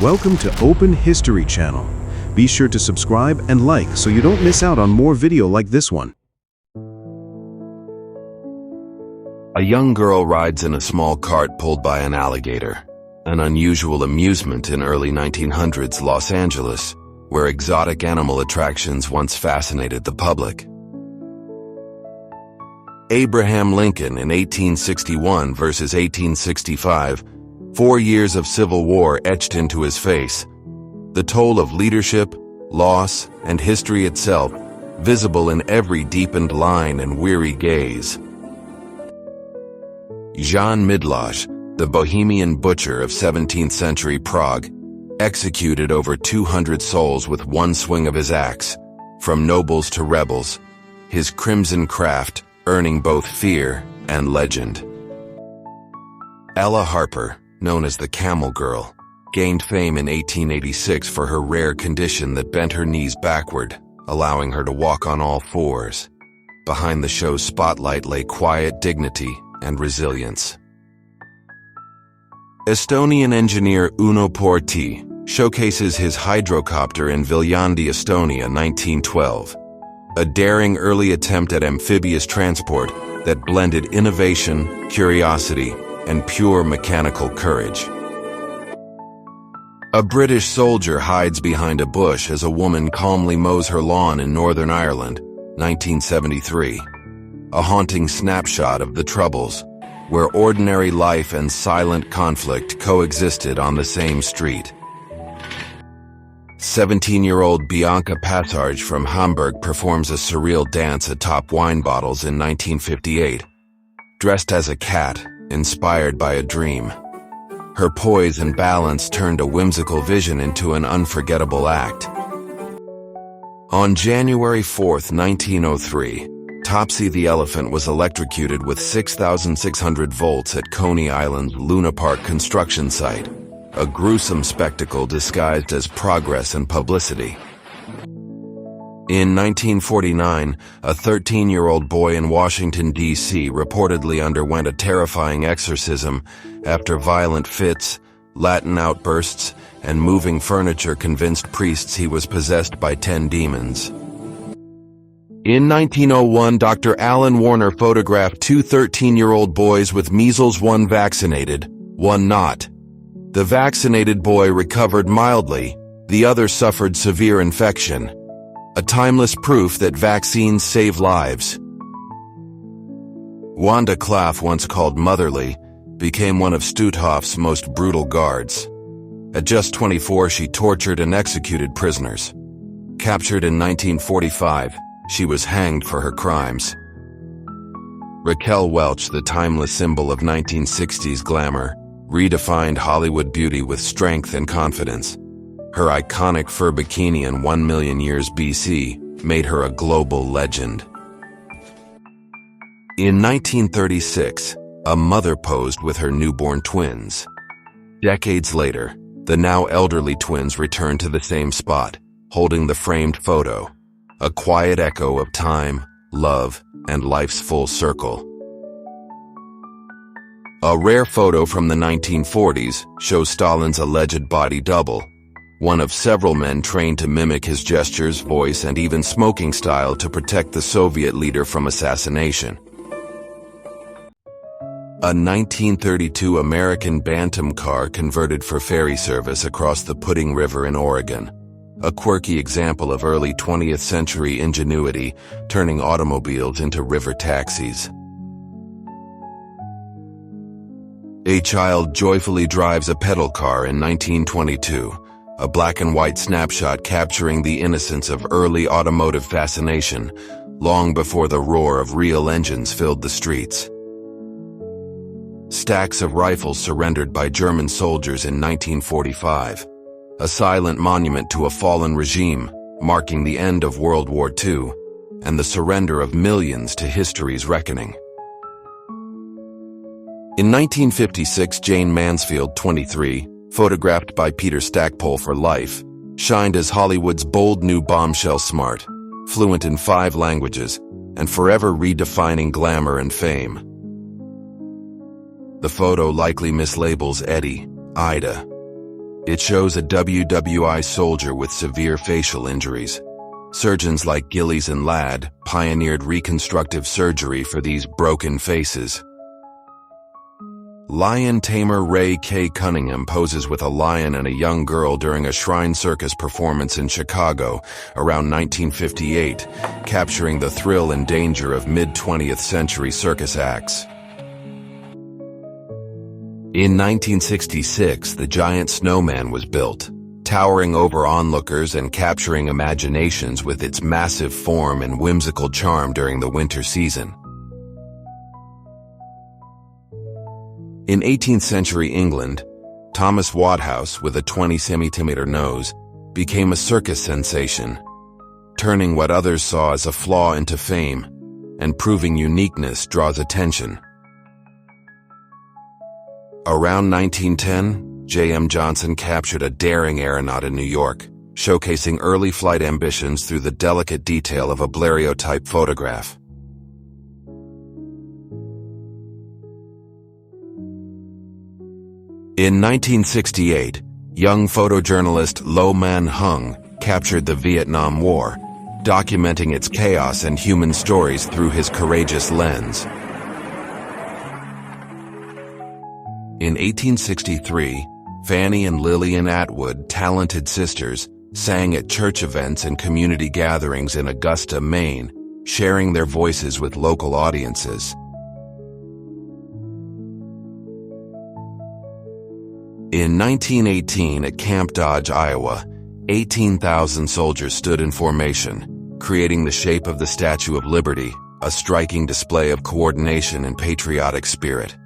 Welcome to Open History channel. Be sure to subscribe and like so you don't miss out on more video like this one. A young girl rides in a small cart pulled by an alligator, an unusual amusement in early 1900s Los Angeles, where exotic animal attractions once fascinated the public. Abraham Lincoln in 1861 versus 1865, 4 years of civil war etched into his face. The toll of leadership, loss, and history itself, visible in every deepened line and weary gaze. Jan Midlosh, the Bohemian butcher of 17th century Prague, executed over 200 souls with one swing of his axe, from nobles to rebels, his crimson craft earning both fear and legend. Ella Harper, known as the Camel Girl, gained fame in 1886 for her rare condition that bent her knees backward, allowing her to walk on all fours. Behind the show's spotlight lay quiet dignity and resilience. Estonian engineer Uno Porti showcases his hydrocopter in Viljandi, Estonia, 1912, a daring early attempt at amphibious transport that blended innovation, curiosity, and pure mechanical courage. A British soldier hides behind a bush as a woman calmly mows her lawn in Northern Ireland, 1973. A haunting snapshot of the Troubles, where ordinary life and silent conflict coexisted on the same street. 17-year-old Bianca Passarge from Hamburg performs a surreal dance atop wine bottles in 1958, dressed as a cat, inspired by a dream. Her poise and balance turned a whimsical vision into an unforgettable act. On January 4th, 1903, Topsy the elephant was electrocuted with 6,600 volts at Coney Island's Luna Park construction site, a gruesome spectacle disguised as progress and publicity. In 1949, a 13-year-old boy in Washington, D.C. reportedly underwent a terrifying exorcism after violent fits, Latin outbursts, and moving furniture convinced priests he was possessed by 10 demons. In 1901, Dr. Alan Warner photographed two 13-year-old boys with measles, one vaccinated, one not. The vaccinated boy recovered mildly, the other suffered severe infection. A timeless proof that vaccines save lives. Wanda Klaff, once called motherly, became one of Stutthoff's most brutal guards. At just 24, she tortured and executed prisoners. Captured in 1945, she was hanged for her crimes. Raquel Welch, the timeless symbol of 1960s glamour, redefined Hollywood beauty with strength and confidence. Her iconic fur bikini in 1 million years BC made her a global legend. In 1936, a mother posed with her newborn twins. Decades later, the now elderly twins returned to the same spot, holding the framed photo, a quiet echo of time, love, and life's full circle. A rare photo from the 1940s shows Stalin's alleged body double, one of several men trained to mimic his gestures, voice, and even smoking style to protect the Soviet leader from assassination. A 1932 American Bantam car converted for ferry service across the Pudding River in Oregon, a quirky example of early 20th century ingenuity, turning automobiles into river taxis. A child joyfully drives a pedal car in 1922, a black and white snapshot capturing the innocence of early automotive fascination, long before the roar of real engines filled the streets. Stacks of rifles surrendered by German soldiers in 1945, a silent monument to a fallen regime, marking the end of World War II, and the surrender of millions to history's reckoning. In 1956, Jane Mansfield, 23, photographed by Peter Stackpole for Life, shined as Hollywood's bold new bombshell smart, fluent in 5 languages, and forever redefining glamour and fame. The photo likely mislabels Eddie, Ida. It shows a WWI soldier with severe facial injuries. Surgeons like Gillies and Ladd pioneered reconstructive surgery for these broken faces. Lion tamer Ray K. Cunningham poses with a lion and a young girl during a shrine circus performance in Chicago around 1958, capturing the thrill and danger of mid-20th century circus acts. In 1966, the giant snowman was built, towering over onlookers and capturing imaginations with its massive form and whimsical charm during the winter season. In 18th century England, Thomas Wadhouse, with a 20-centimeter nose, became a circus sensation, turning what others saw as a flaw into fame, and proving uniqueness draws attention. Around 1910, J.M. Johnson captured a daring aeronaut in New York, showcasing early flight ambitions through the delicate detail of a Blériot-type photograph. In 1968, young photojournalist Lo Man Hung captured the Vietnam War, documenting its chaos and human stories through his courageous lens. In 1863, Fanny and Lillian Atwood, talented sisters, sang at church events and community gatherings in Augusta, Maine, sharing their voices with local audiences. In 1918, at Camp Dodge, Iowa, 18,000 soldiers stood in formation, creating the shape of the Statue of Liberty, a striking display of coordination and patriotic spirit.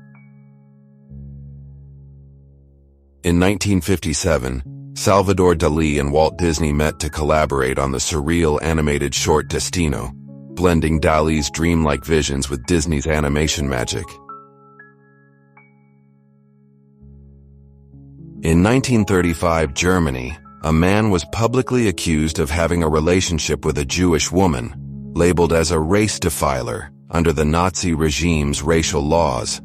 In 1957, Salvador Dalí and Walt Disney met to collaborate on the surreal animated short Destino, blending Dalí's dreamlike visions with Disney's animation magic. In 1935, Germany, a man was publicly accused of having a relationship with a Jewish woman, labeled as a race defiler under the Nazi regime's racial laws.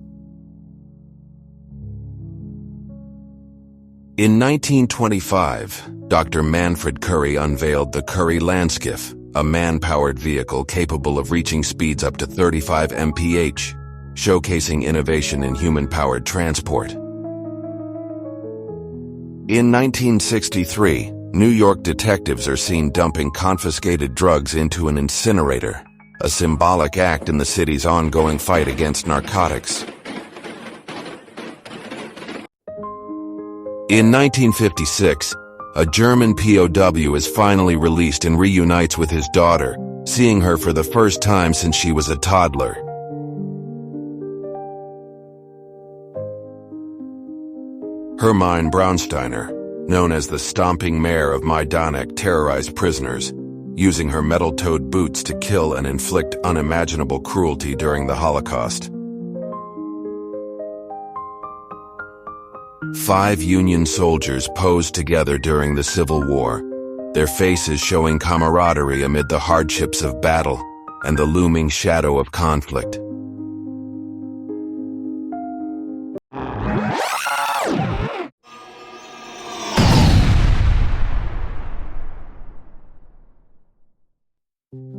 In 1925, Dr. Manfred Curry unveiled the Curry Landskiff, a man-powered vehicle capable of reaching speeds up to 35 mph, showcasing innovation in human-powered transport. In 1963, New York detectives are seen dumping confiscated drugs into an incinerator, a symbolic act in the city's ongoing fight against narcotics. In 1956, a German POW is finally released and reunites with his daughter, seeing her for the first time since she was a toddler. Hermine Braunsteiner, known as the stomping mare of Majdanek, terrorized prisoners, using her metal-toed boots to kill and inflict unimaginable cruelty during the Holocaust. 5 Union soldiers posed together during the Civil War, their faces showing camaraderie amid the hardships of battle and the looming shadow of conflict.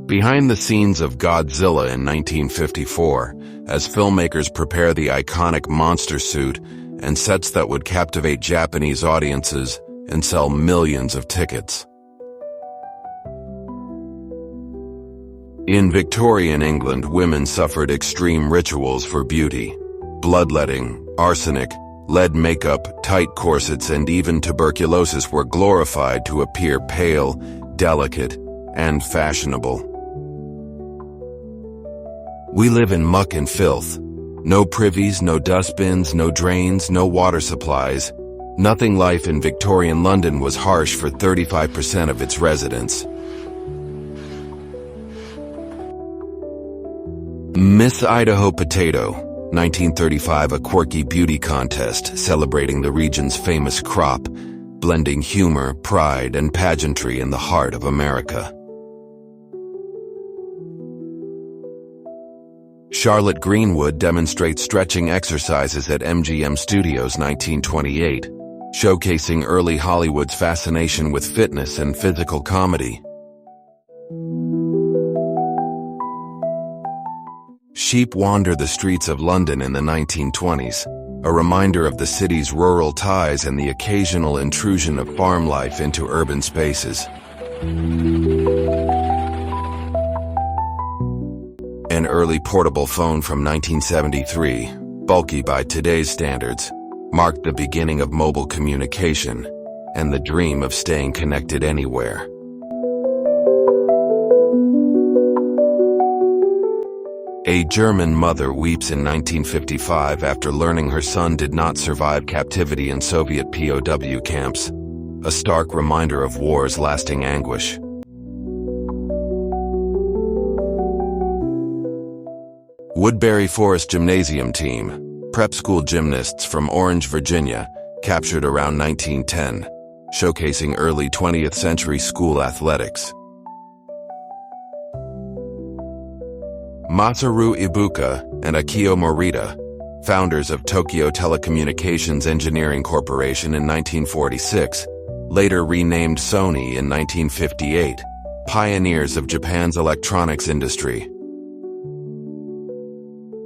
Behind the scenes of Godzilla in 1954, as filmmakers prepare the iconic monster suit and sets that would captivate Japanese audiences and sell millions of tickets. In Victorian England, women suffered extreme rituals for beauty. Bloodletting, arsenic, lead makeup, tight corsets, and even tuberculosis were glorified to appear pale, delicate, and fashionable. We live in muck and filth. No privies, no dustbins, no drains, no water supplies. Nothing. Life in Victorian London was harsh for 35% of its residents. Miss Idaho Potato, 1935, a quirky beauty contest celebrating the region's famous crop, blending humor, pride, and pageantry in the heart of America. Charlotte Greenwood demonstrates stretching exercises at MGM Studios, 1928, showcasing early Hollywood's fascination with fitness and physical comedy. Sheep wander the streets of London in the 1920s, a reminder of the city's rural ties and the occasional intrusion of farm life into urban spaces. An early portable phone from 1973, bulky by today's standards, marked the beginning of mobile communication and the dream of staying connected anywhere. A German mother weeps in 1955 after learning her son did not survive captivity in Soviet POW camps, a stark reminder of war's lasting anguish. Woodbury Forest Gymnasium Team, prep school gymnasts from Orange, Virginia, captured around 1910, showcasing early 20th century school athletics. Masaru Ibuka and Akio Morita, founders of Tokyo Telecommunications Engineering Corporation in 1946, later renamed Sony in 1958, pioneers of Japan's electronics industry.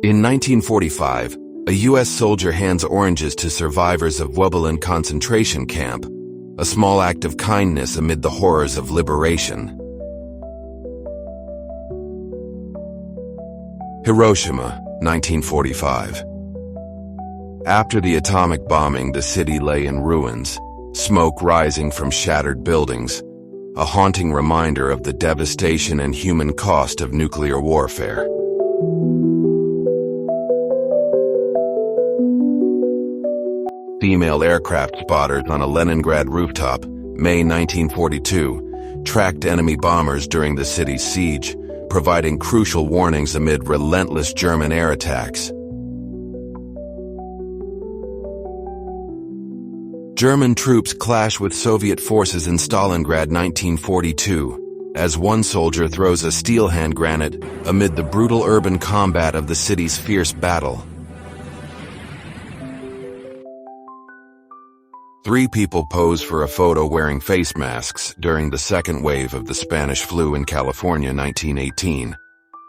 In 1945, a U.S. soldier hands oranges to survivors of Wubelin concentration camp, a small act of kindness amid the horrors of liberation. Hiroshima, 1945. After the atomic bombing, the city lay in ruins, smoke rising from shattered buildings, a haunting reminder of the devastation and human cost of nuclear warfare. Female aircraft spotters on a Leningrad rooftop, May 1942, tracked enemy bombers during the city's siege, providing crucial warnings amid relentless German air attacks. German troops clash with Soviet forces in Stalingrad 1942, as one soldier throws a steel hand grenade amid the brutal urban combat of the city's fierce battle. 3 people pose for a photo wearing face masks during the second wave of the Spanish flu in California 1918,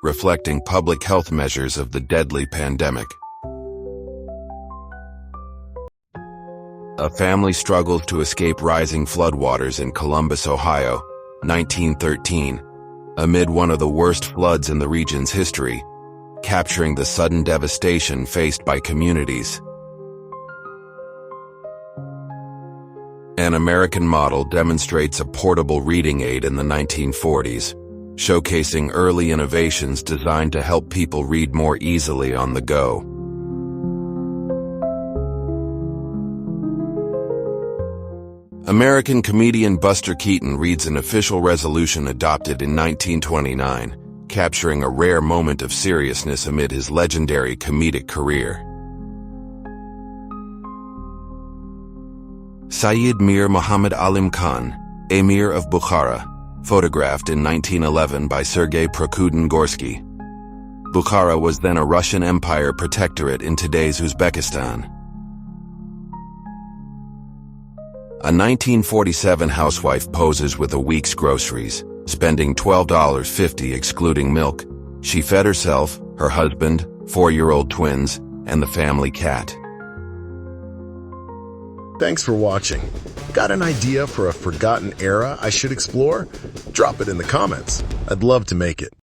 reflecting public health measures of the deadly pandemic. A family struggles to escape rising floodwaters in Columbus, Ohio, 1913, amid one of the worst floods in the region's history, capturing the sudden devastation faced by communities. An American model demonstrates a portable reading aid in the 1940s, showcasing early innovations designed to help people read more easily on the go. American comedian Buster Keaton reads an official resolution adopted in 1929, capturing a rare moment of seriousness amid his legendary comedic career. Sayyid Mir Muhammad Alim Khan, Emir of Bukhara, photographed in 1911 by Sergei Prokudin-Gorsky. Bukhara was then a Russian Empire protectorate in today's Uzbekistan. A 1947 housewife poses with a week's groceries, spending $12.50 excluding milk. She fed herself, her husband, 4-year-old twins, and the family cat. Thanks for watching. Got an idea for a forgotten era I should explore? Drop it in the comments. I'd love to make it.